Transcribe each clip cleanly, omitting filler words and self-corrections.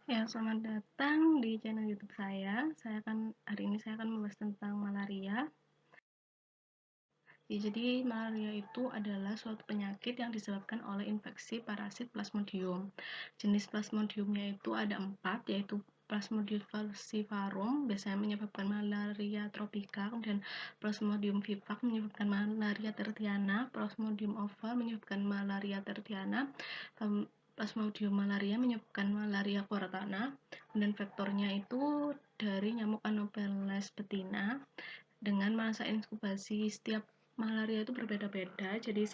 Ya, selamat datang di channel YouTube saya. Hari ini saya akan membahas tentang malaria. Ya, jadi malaria itu adalah suatu penyakit yang disebabkan oleh infeksi parasit Plasmodium. Jenis Plasmodiumnya itu ada 4, yaitu Plasmodium falciparum biasanya menyebabkan malaria tropika, kemudian Plasmodium vivax menyebabkan malaria tertiana, Plasmodium oval menyebabkan malaria tertiana, Plasmodium malaria menyebabkan malaria quartana, dan vektornya itu dari nyamuk Anopheles betina dengan masa inkubasi setiap malaria itu berbeda-beda. Jadi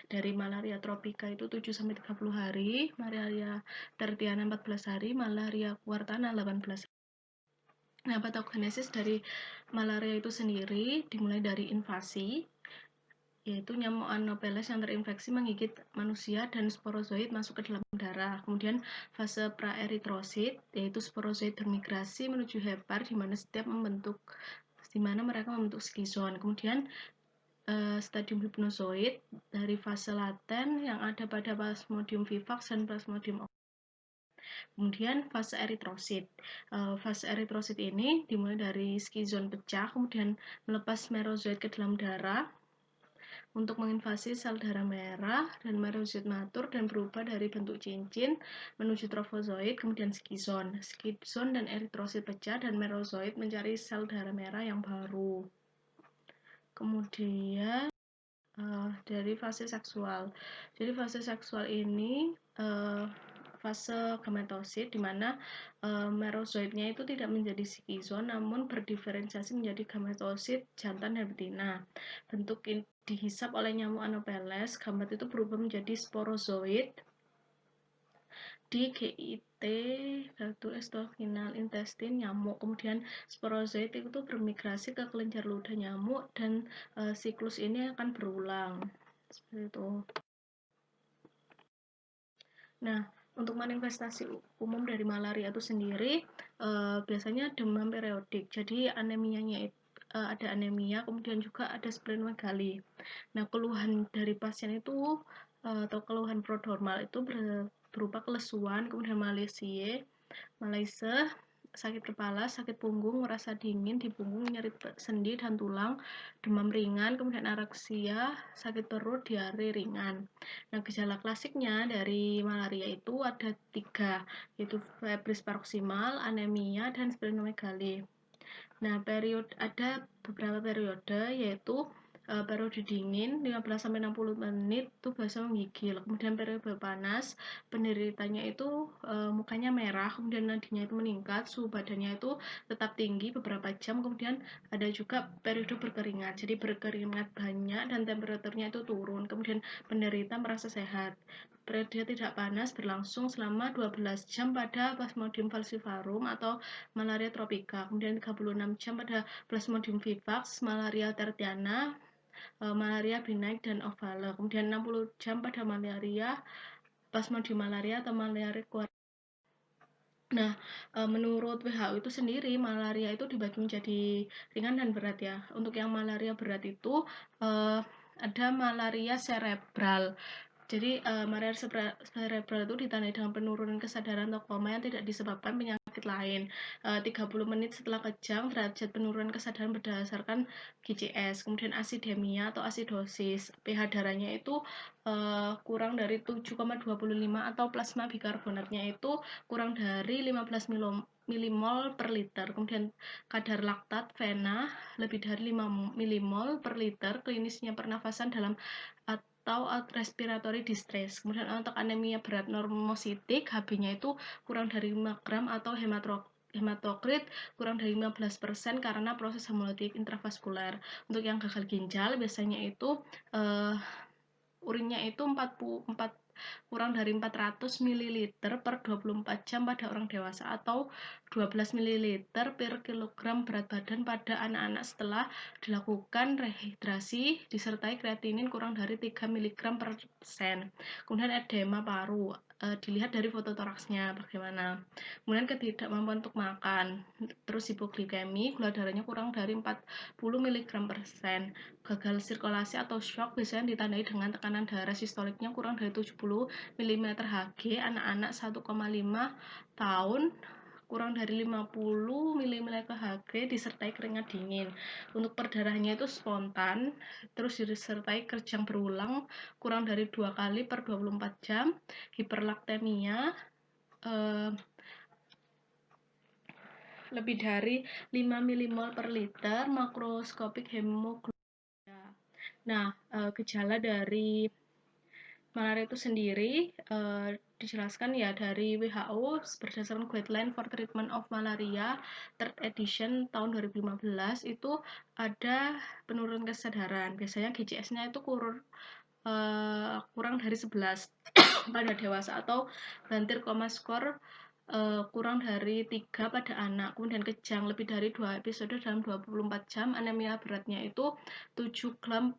dari malaria tropika itu 7-30 hari, malaria tertiana 14 hari, malaria quartana 18 hari. Nah, patogenesis dari malaria itu sendiri dimulai dari invasi, yaitu nyamuk Anopheles yang terinfeksi menggigit manusia dan sporozoid masuk ke dalam darah. Kemudian fase praeritrosit, yaitu sporozoid bermigrasi menuju hepar di mana mereka membentuk skizon. Kemudian stadium hipnozoid dari fase laten yang ada pada Plasmodium vivax dan Plasmodium oval. Kemudian fase eritrosit. Fase eritrosit ini dimulai dari skizon pecah, kemudian melepas merozoid ke dalam darah untuk menginvasi sel darah merah, dan merozoid matur dan berubah dari bentuk cincin menuju trofozoid, kemudian skizon. Skizon dan eritrosit pecah dan merozoid mencari sel darah merah yang baru. Kemudian dari fase seksual. Jadi fase seksual ini fase gametosit, di mana merozoidnya itu tidak menjadi skizon namun berdiferensiasi menjadi gametosit jantan dan betina. Bentuk dihisap oleh nyamuk Anopheles, gamet itu berubah menjadi sporozoid di GIT gastrointestinal intestine nyamuk. Kemudian sporozoid itu bermigrasi ke kelenjar ludah nyamuk dan siklus ini akan berulang seperti itu. Nah, untuk manifestasi umum dari malaria itu sendiri biasanya demam periodik. Jadi anemianya itu ada anemia, kemudian juga ada splenomegali. Nah, keluhan dari pasien itu atau keluhan prodromal itu berupa kelesuan, kemudian malaise, sakit kepala, sakit punggung, merasa dingin di punggung, nyeri sendi dan tulang, demam ringan, kemudian areksia, sakit perut, diare ringan. Nah, gejala klasiknya dari malaria itu ada 3, yaitu febris paroksimal, anemia, dan splenomegali. Nah, ada beberapa periode, yaitu periode dingin 15-60 menit itu biasa menggigil. Kemudian periode panas, penderitanya itu mukanya merah, kemudian nadinya itu meningkat, suhu badannya itu tetap tinggi beberapa jam. Kemudian ada juga periode berkeringat, jadi berkeringat banyak dan temperaturnya itu turun. Kemudian penderita merasa sehat. Periode tidak panas berlangsung selama 12 jam pada Plasmodium falciparum atau malaria tropika, kemudian 36 jam pada Plasmodium vivax, malaria tertiana, malaria benign dan ovale, kemudian 60 jam pada malaria Plasmodium malaria atau malaria quartana. Nah, menurut WHO itu sendiri malaria itu dibagi menjadi ringan dan berat ya. Untuk yang malaria berat itu ada malaria cerebral. Jadi malaria cerebral itu ditandai dengan penurunan kesadaran atau koma yang tidak disebabkan penyakit lain. 30 menit setelah kejang, derajat penurunan kesadaran berdasarkan GCS. Kemudian asidemia atau asidosis, pH darahnya itu kurang dari 7,25 atau plasma bikarbonatnya itu kurang dari 15 milimol per liter. Kemudian kadar laktat vena lebih dari 5 milimol per liter, klinisnya pernafasan dalam atau respiratory distress. Kemudian untuk anemia berat normositik, HB-nya itu kurang dari 5 gram atau hematokrit kurang dari 15% karena proses hemolitik intravaskuler. Untuk yang gagal ginjal biasanya itu urinnya itu kurang dari 400 ml per 24 jam pada orang dewasa atau 12 ml per kilogram berat badan pada anak-anak setelah dilakukan rehidrasi disertai kreatinin kurang dari 3 mg per persen. Kemudian edema paru. dilihat dari foto toraksnya bagaimana. Kemudian ketidakmampuan untuk makan, terus hipoglikemi, gula darahnya kurang dari 40 mg/sen. Gagal sirkulasi atau shock biasanya ditandai dengan tekanan darah sistoliknya kurang dari 70 mm/Hg, anak-anak 1,5 tahun kurang dari 50 mg/Hg disertai keringat dingin. Untuk perdarahannya itu spontan, terus disertai kejang berulang kurang dari 2 kali per 24 jam, hiperlaktemia lebih dari 5 mmol per liter, makroskopik hemoglobin. Nah, gejala dari malaria itu sendiri dijelaskan ya dari WHO berdasarkan Guideline for Treatment of Malaria third edition tahun 2015 itu ada penurunan kesadaran. Biasanya GCS-nya itu kurang dari 11 pada dewasa atau bantir koma skor kurang dari 3 pada anak. Kemudian kejang lebih dari 2 episode dalam 24 jam. Anemia beratnya itu 7 gram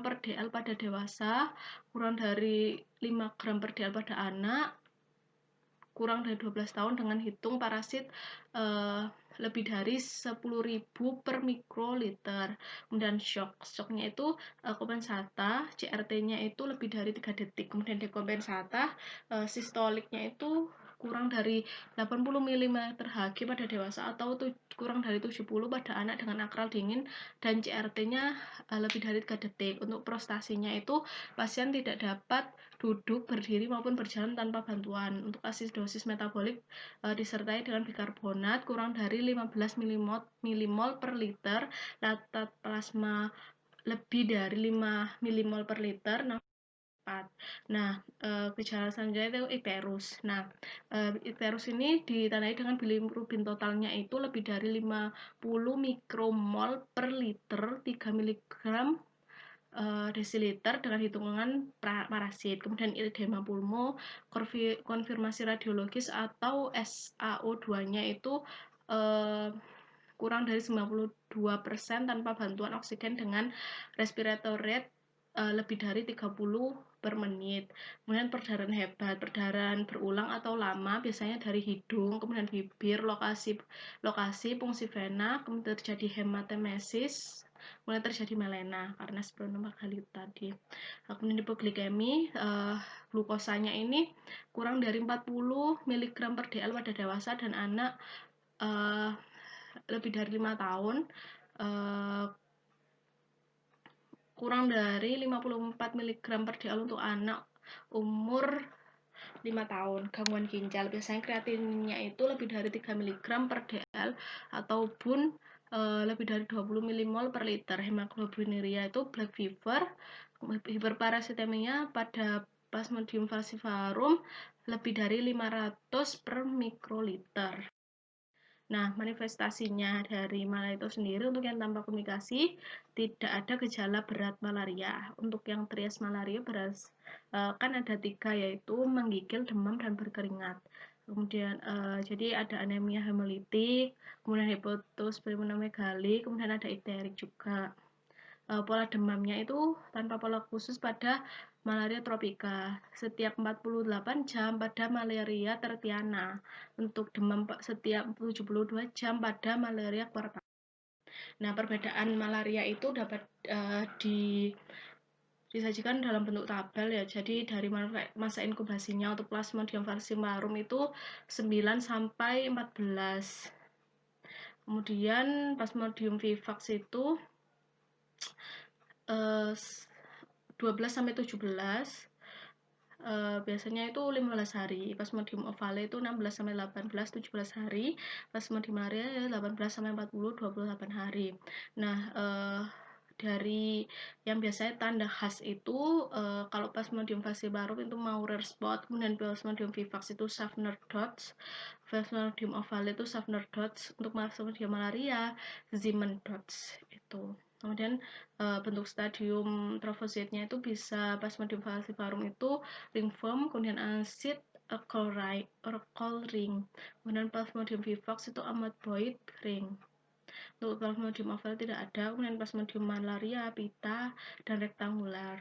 per dl pada dewasa, kurang dari 5 gram per dl pada anak, kurang dari 12 tahun dengan hitung parasit lebih dari 10.000 per mikroliter. Kemudian shocknya itu kompensata, CRT-nya itu lebih dari 3 detik. Kemudian dekompensata, sistoliknya itu kurang dari 80 mm/Hg pada dewasa atau kurang dari 70 pada anak dengan akral dingin, dan CRT-nya lebih dari 3 detik. Untuk prostasinya itu pasien tidak dapat duduk, berdiri maupun berjalan tanpa bantuan. Untuk asidosis metabolik disertai dengan bikarbonat kurang dari 15 mmol per liter, lactat plasma lebih dari 5 mmol per liter. Nah, gejala selanjutnya itu icterus. Nah, icterus ini ditandai dengan bilirubin totalnya itu lebih dari 50 mikromol per liter, 3 mg desiliter dengan hitungan parasit. Kemudian edema pulmo, konfirmasi radiologis atau SAO2-nya itu kurang dari 92% tanpa bantuan oksigen dengan respiratory rate lebih dari 30 per menit. Kemudian perdarahan hebat, perdarahan berulang atau lama biasanya dari hidung, kemudian bibir, lokasi fungsi vena, kemudian terjadi hematemesis, kemudian terjadi melena karena splenomegaly tadi. Kemudian hipoglikemi, glukosanya ini kurang dari 40 mg per dl pada dewasa dan anak lebih dari 5 tahun, kurang dari 54 mg per dl untuk anak umur 5 tahun. Gangguan ginjal, biasanya kreatinnya itu lebih dari 3 mg per dl ataupun lebih dari 20 mmol per liter. Hemoglobinuria itu black fever, hiperparasitemia pada Plasmodium falciparum lebih dari 500 per mikroliter. Nah, manifestasinya dari malaria itu sendiri untuk yang tanpa komunikasi tidak ada gejala berat malaria. Untuk yang trias malaria kan ada 3, yaitu menggigil, demam, dan berkeringat. Kemudian jadi ada anemia hemolitik, kemudian hepatosplenomegaly, kemudian ada ikterik juga. Pola demamnya itu tanpa pola khusus pada malaria tropika, setiap 48 jam pada malaria tertiana, untuk demam setiap 72 jam pada malaria kuartal. Nah, perbedaan malaria itu dapat disajikan dalam bentuk tabel ya. Jadi dari masa inkubasinya untuk Plasmodium falciparum itu 9 sampai 14. Kemudian Plasmodium vivax itu 12 sampai 17, biasanya itu 15 hari. Plasmodium ovale itu 16 sampai 18, 17 hari. Plasmodium malaria 18 sampai 40, 28 hari. Nah, dari yang biasanya tanda khas itu kalau Plasmodium falciparum itu Maurer spot, kemudian Plasmodium vivax itu Schaffner dots, Plasmodium ovale itu Schaffner dots, untuk Plasmodium malaria Zeeman dots itu. Kemudian bentuk stadium trofositnya itu bisa Plasmodium falciparum itu ringworm, kemudian asid coral ring, kemudian Plasmodium vivax itu amoeboid ring. Untuk Plasmodium ovale tidak ada, kemudian Plasmodium malaria pita dan rektangular.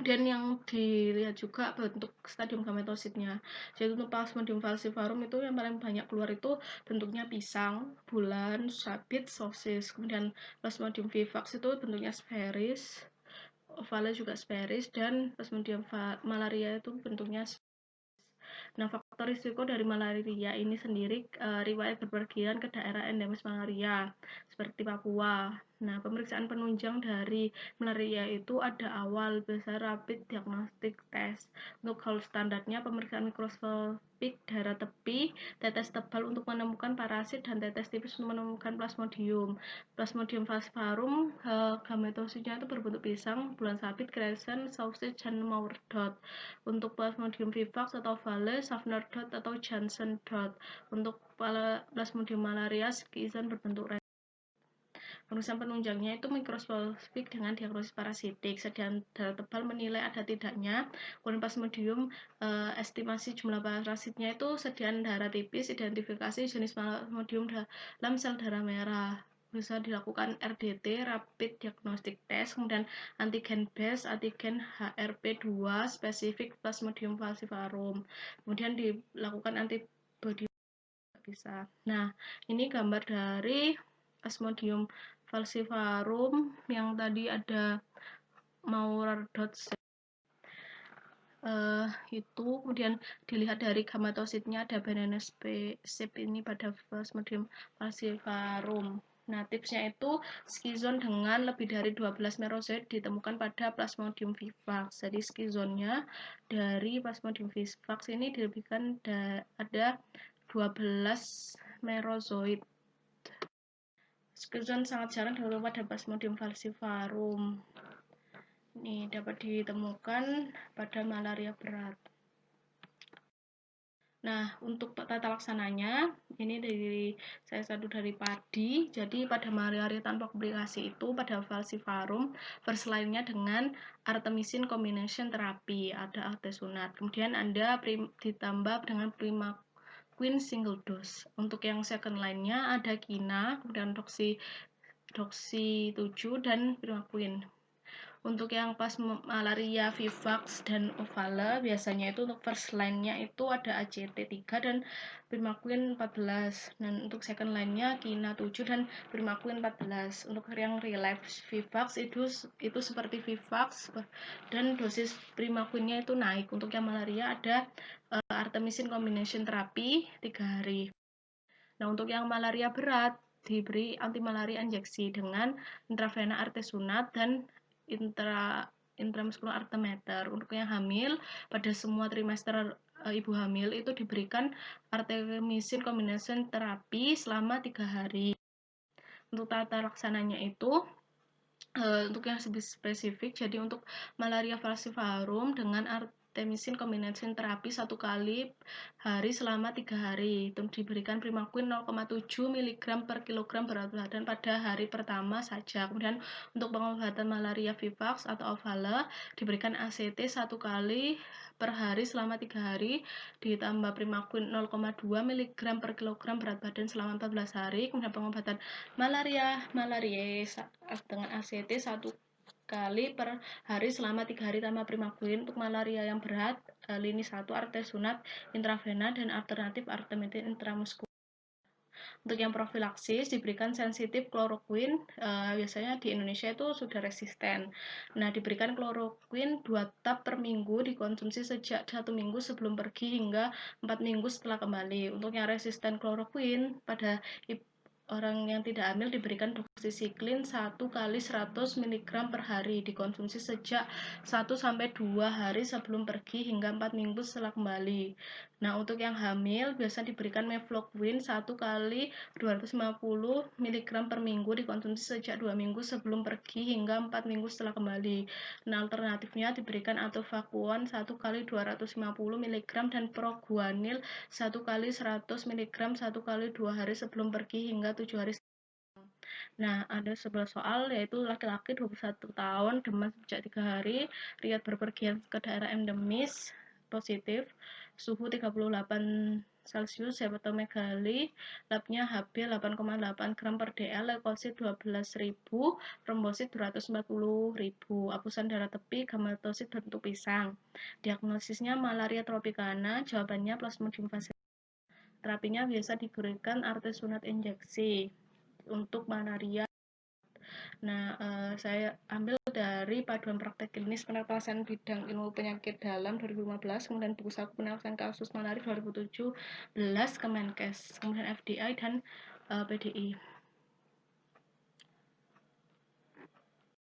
Kemudian yang dilihat juga bentuk stadium gametositnya. Jadi untuk Plasmodium falciparum itu yang paling banyak keluar itu bentuknya pisang, bulan, sabit, sosis. Kemudian Plasmodium vivax itu bentuknya sferis, ovale juga sferis, dan Plasmodium malaria itu bentuknya. Nah, faktor risiko dari malaria ini sendiri, riwayat berpergian ke daerah endemis malaria seperti Papua. Nah, pemeriksaan penunjang dari malaria itu ada awal, biasa rapid diagnostic test. Untuk gold standarnya pemeriksaan mikroskopik daerah tepi, tetes tebal untuk menemukan parasit, dan tetes tipis untuk menemukan plasmodium. Plasmodium falciparum, gametositnya itu berbentuk pisang, bulan sabit, crescent, sausage, dan mauer-dot. Untuk Plasmodium vivax atau Vale, Schaffner dot atau Janssen dot. Untuk Plasmodium malaria, skizon berbentuk red. Pemeriksaan penunjangnya itu mikroskopik dengan diagnosis parasitik. Sediaan darah tebal menilai ada tidaknya. Kemudian Plasmodium, estimasi jumlah parasitnya itu sediaan darah tipis, identifikasi jenis Plasmodium dalam sel darah merah. Bisa dilakukan RDT, Rapid Diagnostic Test, kemudian antigen base, antigen HRP2 spesifik Plasmodium falciparum. Kemudian dilakukan antibody bisa. Nah, ini gambar dari Plasmodium falciparum yang tadi ada Maurer dot itu. Kemudian dilihat dari gametositnya ada banana shape ini pada Plasmodium falciparum. Nah, tipsnya itu skizon dengan lebih dari 12 merozoid ditemukan pada Plasmodium vivax. Jadi skizonnya dari Plasmodium vivax ini dilebihkan ada 12 merozoid. Skizon sangat jarang ditemukan pada Plasmodium falciparum. Ini dapat ditemukan pada malaria berat. Nah, untuk tata laksananya, ini dari saya satu dari padi. Jadi pada malaria tanpa komplikasi itu pada falciparum first line-nya dengan artemisin combination terapi, ada artesunat. Kemudian Anda ditambah dengan primaquine single dose. Untuk yang second line-nya ada kina, kemudian doxy 7 dan primaquine. Untuk yang pas malaria vivax dan ovale biasanya itu untuk first line-nya itu ada ACT3 dan primaquine 14. Dan untuk second line-nya kina 7 dan primaquine 14. Untuk yang relapse vivax itu seperti vivax dan dosis primaquine-nya itu naik. Untuk yang malaria ada artemisin combination terapi 3 hari. Nah, untuk yang malaria berat diberi antimalaria injeksi dengan intravena artesunat dan intramuskular artemeter. Untuk yang hamil pada semua trimester ibu hamil itu diberikan artemisin combination terapi selama 3 hari. Untuk tata laksananya itu untuk yang lebih spesifik, jadi untuk malaria falciparum dengan artemisin combination terapi 1 kali hari selama 3 hari. Itu diberikan primaquine 0,7 mg per kilogram berat badan pada hari pertama saja. Kemudian untuk pengobatan malaria vivax atau ovale diberikan ACT 1 kali per hari selama 3 hari ditambah primaquine 0,2 mg per kilogram berat badan selama 14 hari. Kemudian pengobatan malaria dengan ACT 1 kali per hari selama 3 hari tambah primaquine. Untuk malaria yang berat lini 1 artesunat intravena dan alternatif artemetrin intramuskuler. Untuk yang profilaksis diberikan sensitif kloroquine, biasanya di Indonesia itu sudah resisten. Nah, diberikan kloroquine 2 tab per minggu, dikonsumsi sejak 1 minggu sebelum pergi hingga 4 minggu setelah kembali. Untuk yang resisten kloroquine pada orang yang tidak hamil diberikan doxycycline 1 kali 100 mg per hari, dikonsumsi sejak 1-2 hari sebelum pergi hingga 4 minggu setelah kembali. Nah, untuk yang hamil biasa diberikan mefloquine 1 kali 250 mg per minggu, dikonsumsi sejak 2 minggu sebelum pergi hingga 4 minggu setelah kembali. Nah, alternatifnya diberikan atovaquone 1 kali 250 mg dan proguanil 1 kali 100 mg 1 kali 2 hari sebelum pergi hingga 7 hari. Nah, ada sebuah soal yaitu laki-laki 21 tahun, demam sejak 3 hari, riwayat berpergian ke daerah endemis, positif, suhu 38 Celcius, hepatomegali, labnya Hb 8,8 gram per dl, leukosit 12.000, trombosit 240.000, apusan darah tepi, gamatosit bentuk pisang. Diagnosisnya malaria tropicana, jawabannya Plasmodium falciparum. Terapinya biasa diberikan artesunat injeksi untuk malaria. Nah, saya ambil dari paduan praktek klinis penelitian bidang ilmu penyakit dalam 2015, kemudian buku saku penelitian kasus malaria 2017, Kemenkes, kemudian FDI dan PDI.